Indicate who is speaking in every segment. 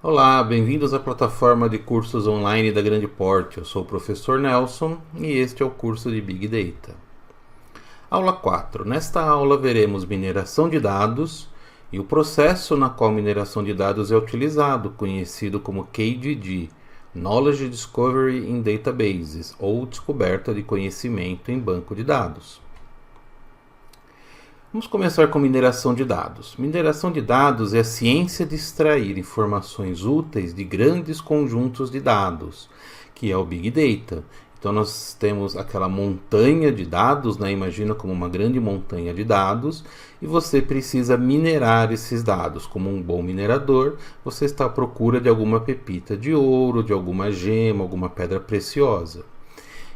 Speaker 1: Olá, bem-vindos à plataforma de cursos online da Grande Porte. Eu sou o professor Nelson e este é o curso de Big Data. Aula 4. Nesta aula veremos mineração de dados e o processo na qual mineração de dados é utilizado, conhecido como KDD, Knowledge Discovery in Databases, ou descoberta de conhecimento em banco de dados. Vamos começar com mineração de dados. Mineração de dados é a ciência de extrair informações úteis de grandes conjuntos de dados, que é o Big Data. Então nós temos aquela montanha de dados, né? Imagina como uma grande montanha de dados, e você precisa minerar esses dados. Como um bom minerador, você está à procura de alguma pepita de ouro, de alguma gema, alguma pedra preciosa.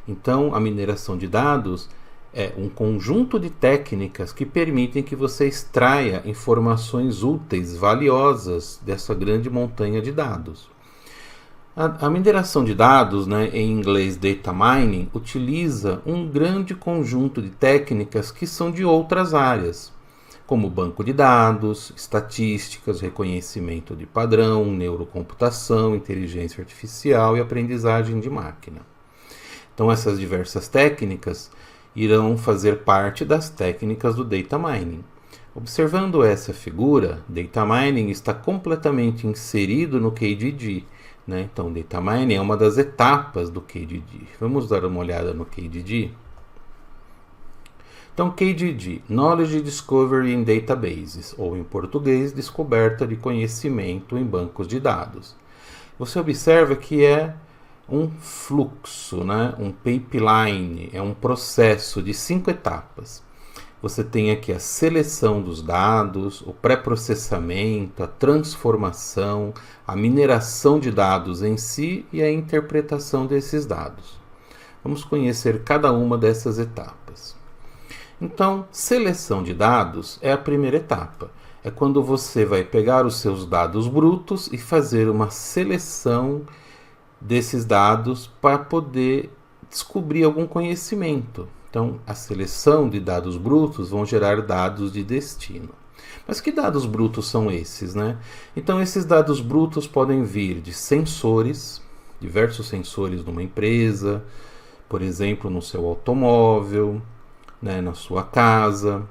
Speaker 1: Então a mineração de dados é um conjunto de técnicas que permitem que você extraia informações úteis, valiosas dessa grande montanha de dados. A mineração de dados, né, em inglês data mining, utiliza um grande conjunto de técnicas que são de outras áreas, como banco de dados, estatísticas, reconhecimento de padrão, neurocomputação, inteligência artificial e aprendizagem de máquina. Então essas diversas técnicas irão fazer parte das técnicas do data mining. Observando essa figura, data mining está completamente inserido no KDD, né? Então, data mining é uma das etapas do KDD. Vamos dar uma olhada no KDD? Então, KDD, Knowledge Discovery in Databases, ou em português, descoberta de conhecimento em bancos de dados. Você observa que é um fluxo, né? Um pipeline, é um processo de 5 etapas. Você tem aqui a seleção dos dados, o pré-processamento, a transformação, a mineração de dados em si e a interpretação desses dados. Vamos conhecer cada uma dessas etapas. Então, seleção de dados é a primeira etapa. É quando você vai pegar os seus dados brutos e fazer uma seleção desses dados para poder descobrir algum conhecimento. Então, a seleção de dados brutos vão gerar dados de destino. Mas que dados brutos são esses, né? Então, esses dados brutos podem vir de sensores, diversos sensores numa empresa, por exemplo, no seu automóvel, né, na sua casa.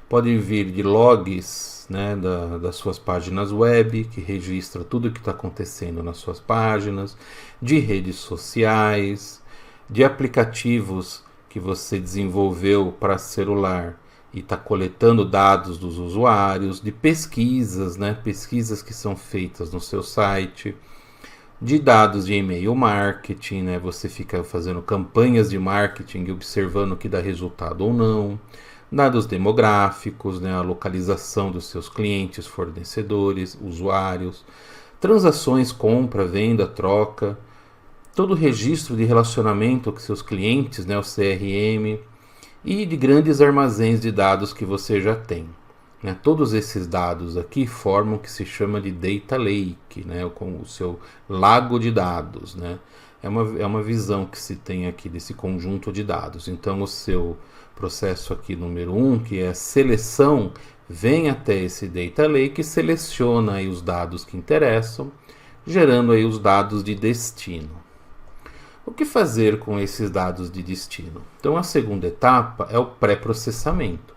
Speaker 1: Podem vir de logs, né, das suas páginas web, que registra tudo o que está acontecendo nas suas páginas, de redes sociais, de aplicativos que você desenvolveu para celular e está coletando dados dos usuários, de pesquisas, né, pesquisas que são feitas no seu site, de dados de e-mail marketing, né, você fica fazendo campanhas de marketing e observando o que dá resultado ou não. Dados demográficos, né, a localização dos seus clientes, fornecedores, usuários, transações, compra, venda, troca, todo o registro de relacionamento com seus clientes, né, o CRM, e de grandes armazéns de dados que você já tem. Né? Todos esses dados aqui formam o que se chama de Data Lake, né, com o seu lago de dados. Né? É uma visão que se tem aqui desse conjunto de dados. Então, o seu processo aqui número 1, que é a seleção, vem até esse Data Lake e seleciona aí os dados que interessam, gerando aí os dados de destino. O que fazer com esses dados de destino? Então, a segunda etapa é o pré-processamento.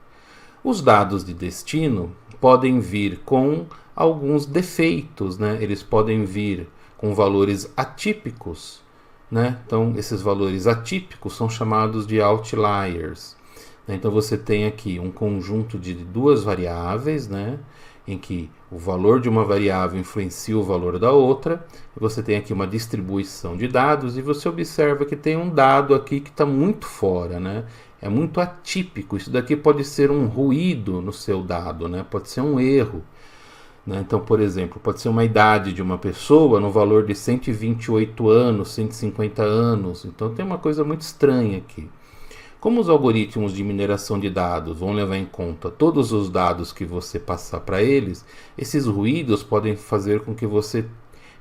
Speaker 1: Os dados de destino podem vir com alguns defeitos, né? Eles podem vir com valores atípicos, né? Então, esses valores atípicos são chamados de outliers. Então, você tem aqui um conjunto de duas variáveis, né? Em que o valor de uma variável influencia o valor da outra. Você tem aqui uma distribuição de dados e você observa que tem um dado aqui que está muito fora, né? É muito atípico. Isso daqui pode ser um ruído no seu dado, né? Pode ser um erro. Né? Então, por exemplo, pode ser uma idade de uma pessoa no valor de 128 anos, 150 anos. Então, tem uma coisa muito estranha aqui. Como os algoritmos de mineração de dados vão levar em conta todos os dados que você passar para eles, esses ruídos podem fazer com que você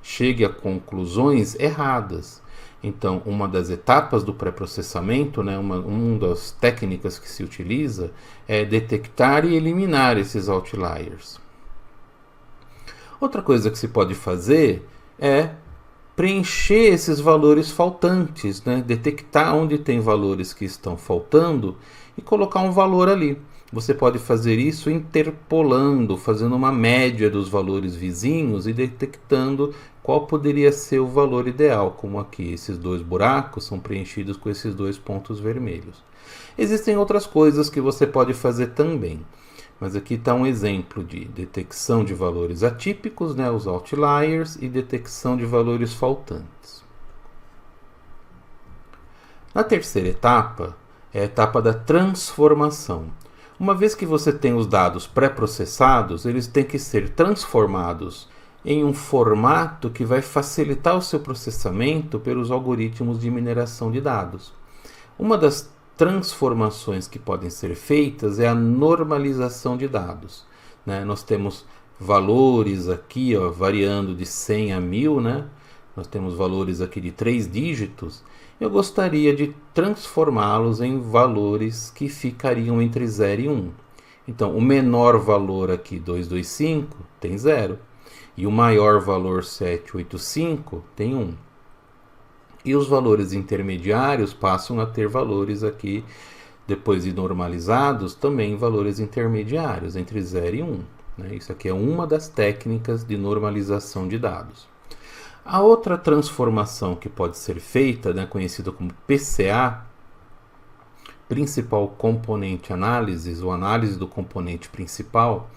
Speaker 1: chegue a conclusões erradas. Então, uma das etapas do pré-processamento, né, uma das técnicas que se utiliza é detectar e eliminar esses outliers. Outra coisa que se pode fazer é preencher esses valores faltantes, né? Detectar onde tem valores que estão faltando e colocar um valor ali. Você pode fazer isso interpolando, fazendo uma média dos valores vizinhos e detectando qual poderia ser o valor ideal, como aqui esses dois buracos são preenchidos com esses dois pontos vermelhos. Existem outras coisas que você pode fazer também, mas aqui está um exemplo de detecção de valores atípicos, né, os outliers, e detecção de valores faltantes. Na terceira etapa, é a etapa da transformação. Uma vez que você tem os dados pré-processados, eles têm que ser transformados em um formato que vai facilitar o seu processamento pelos algoritmos de mineração de dados. Uma das transformações que podem ser feitas é a normalização de dados, né? Nós temos valores aqui, ó, variando de 100 a 1000, né? Nós temos valores aqui de 3 dígitos. Eu gostaria de transformá-los em valores que ficariam entre 0 e 1. Então, o menor valor aqui, 225, tem 0. E o maior valor, 785, tem 1. E os valores intermediários passam a ter valores aqui, depois de normalizados, também valores intermediários, entre 0 e 1. Né? Isso aqui é uma das técnicas de normalização de dados. A outra transformação que pode ser feita, né, conhecida como PCA, Principal Componente Analysis, ou análise do componente principal,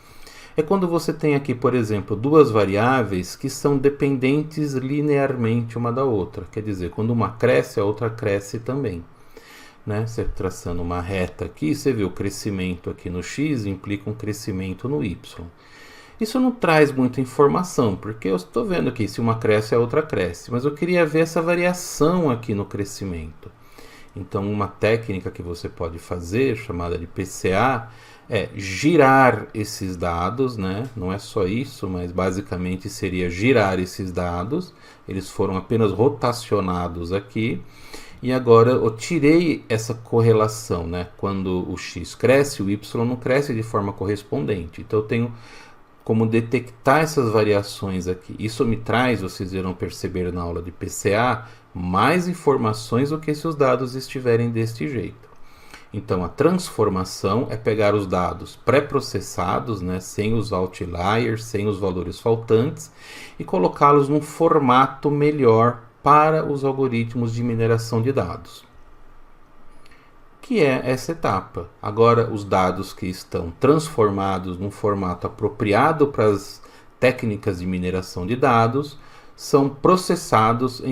Speaker 1: é quando você tem aqui, por exemplo, duas variáveis que são dependentes linearmente uma da outra. Quer dizer, quando uma cresce, a outra cresce também. Né? Você traçando uma reta aqui, você vê o crescimento aqui no x implica um crescimento no y. Isso não traz muita informação, porque eu estou vendo aqui se uma cresce, a outra cresce. Mas eu queria ver essa variação aqui no crescimento. Então, uma técnica que você pode fazer, chamada de PCA, é girar esses dados, né? Não é só isso, mas basicamente seria girar esses dados. Eles foram apenas rotacionados aqui. E agora eu tirei essa correlação, né? Quando o x cresce, o y não cresce de forma correspondente. Então, eu tenho como detectar essas variações aqui. Isso me traz, vocês irão perceber na aula de PCA, mais informações do que se os dados estiverem deste jeito. Então, a transformação é pegar os dados pré-processados, né, sem os outliers, sem os valores faltantes, e colocá-los num formato melhor para os algoritmos de mineração de dados, que é essa etapa. Agora, os dados que estão transformados num formato apropriado para as técnicas de mineração de dados são processados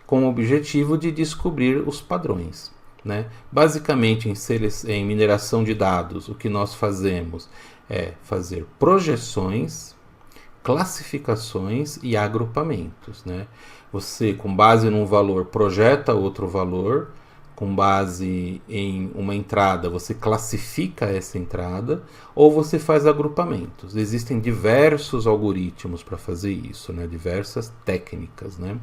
Speaker 1: com o objetivo de descobrir os padrões. Né? Basicamente, em mineração de dados, o que nós fazemos é fazer projeções, classificações e agrupamentos. Né? Você, com base num valor, projeta outro valor. Com base em uma entrada, você classifica essa entrada, ou você faz agrupamentos. Existem diversos algoritmos para fazer isso, né? Diversas técnicas. Né?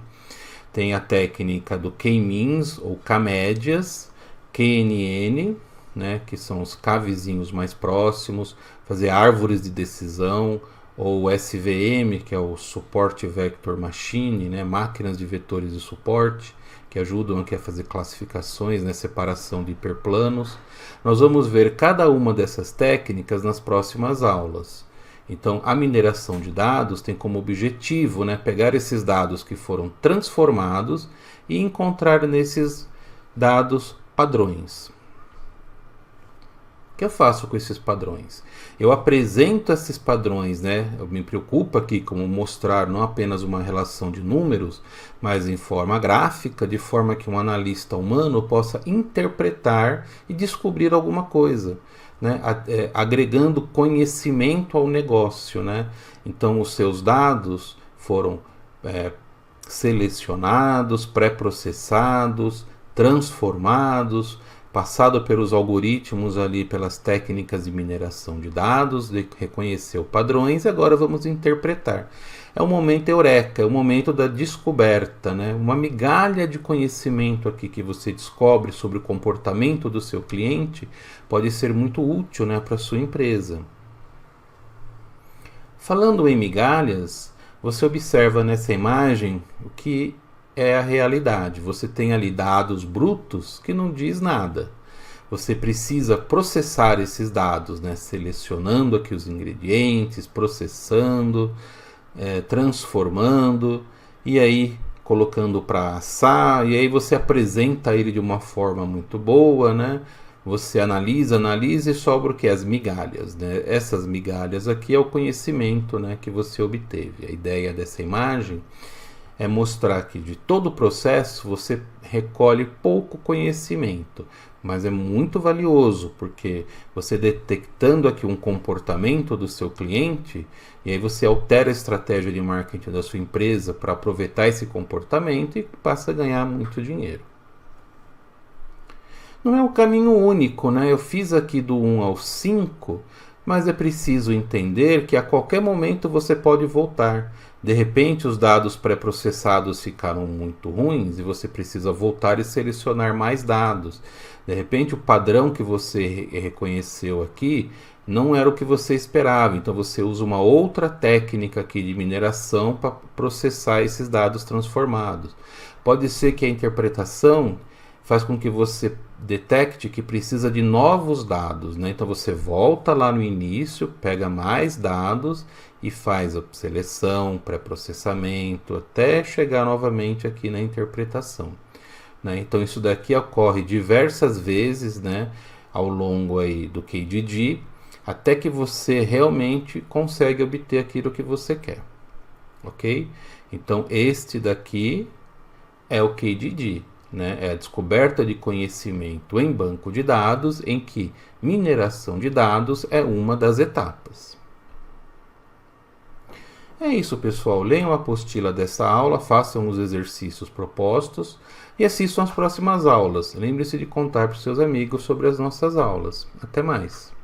Speaker 1: Tem a técnica do K-means ou K-médias, KNN, né? Que são os K-vizinhos mais próximos, fazer árvores de decisão, ou SVM, que é o Support Vector Machine, né? Máquinas de vetores de suporte, que ajudam aqui a fazer classificações, né, separação de hiperplanos. Nós vamos ver cada uma dessas técnicas nas próximas aulas. Então, a mineração de dados tem como objetivo, né, pegar esses dados que foram transformados e encontrar nesses dados padrões. O que eu faço com esses padrões? Eu apresento esses padrões, né? Eu me preocupo aqui como mostrar não apenas uma relação de números, mas em forma gráfica, de forma que um analista humano possa interpretar e descobrir alguma coisa, né? Agregando conhecimento ao negócio, né? Então, os seus dados foram selecionados, pré-processados, transformados, passado pelos algoritmos ali, pelas técnicas de mineração de dados, reconheceu padrões, e agora vamos interpretar. É o momento eureka, é o momento da descoberta, né? Uma migalha de conhecimento aqui que você descobre sobre o comportamento do seu cliente pode ser muito útil, né, para a sua empresa. Falando em migalhas, você observa nessa imagem o que é a realidade. Você tem ali dados brutos que não diz nada. Você precisa processar esses dados, né? Selecionando aqui os ingredientes, processando, transformando e aí colocando para assar, e aí você apresenta ele de uma forma muito boa, né? Você analisa e sobra o que? As migalhas, né? Essas migalhas aqui é o conhecimento, né, que você obteve. A ideia dessa imagem é mostrar que de todo o processo você recolhe pouco conhecimento, mas é muito valioso, porque você detectando aqui um comportamento do seu cliente, e aí você altera a estratégia de marketing da sua empresa para aproveitar esse comportamento e passa a ganhar muito dinheiro. Não é o caminho único, né? Eu fiz aqui do 1 ao 5, mas é preciso entender que a qualquer momento você pode voltar. De repente os dados pré-processados ficaram muito ruins e você precisa voltar e selecionar mais dados. De repente o padrão que você reconheceu aqui não era o que você esperava, então você usa uma outra técnica aqui de mineração para processar esses dados transformados. Pode ser que a interpretação faz com que você detecte que precisa de novos dados, né? Então você volta lá no início, pega mais dados e faz a seleção, pré-processamento, até chegar novamente aqui na interpretação, né? Então isso daqui ocorre diversas vezes, né, ao longo aí do KDD, até que você realmente consegue obter aquilo que você quer, ok? Então este daqui é o KDD. Né, é a descoberta de conhecimento em banco de dados, em que mineração de dados é uma das etapas. É isso, pessoal. Leiam a apostila dessa aula, façam os exercícios propostos e assistam às próximas aulas. Lembre-se de contar para os seus amigos sobre as nossas aulas. Até mais!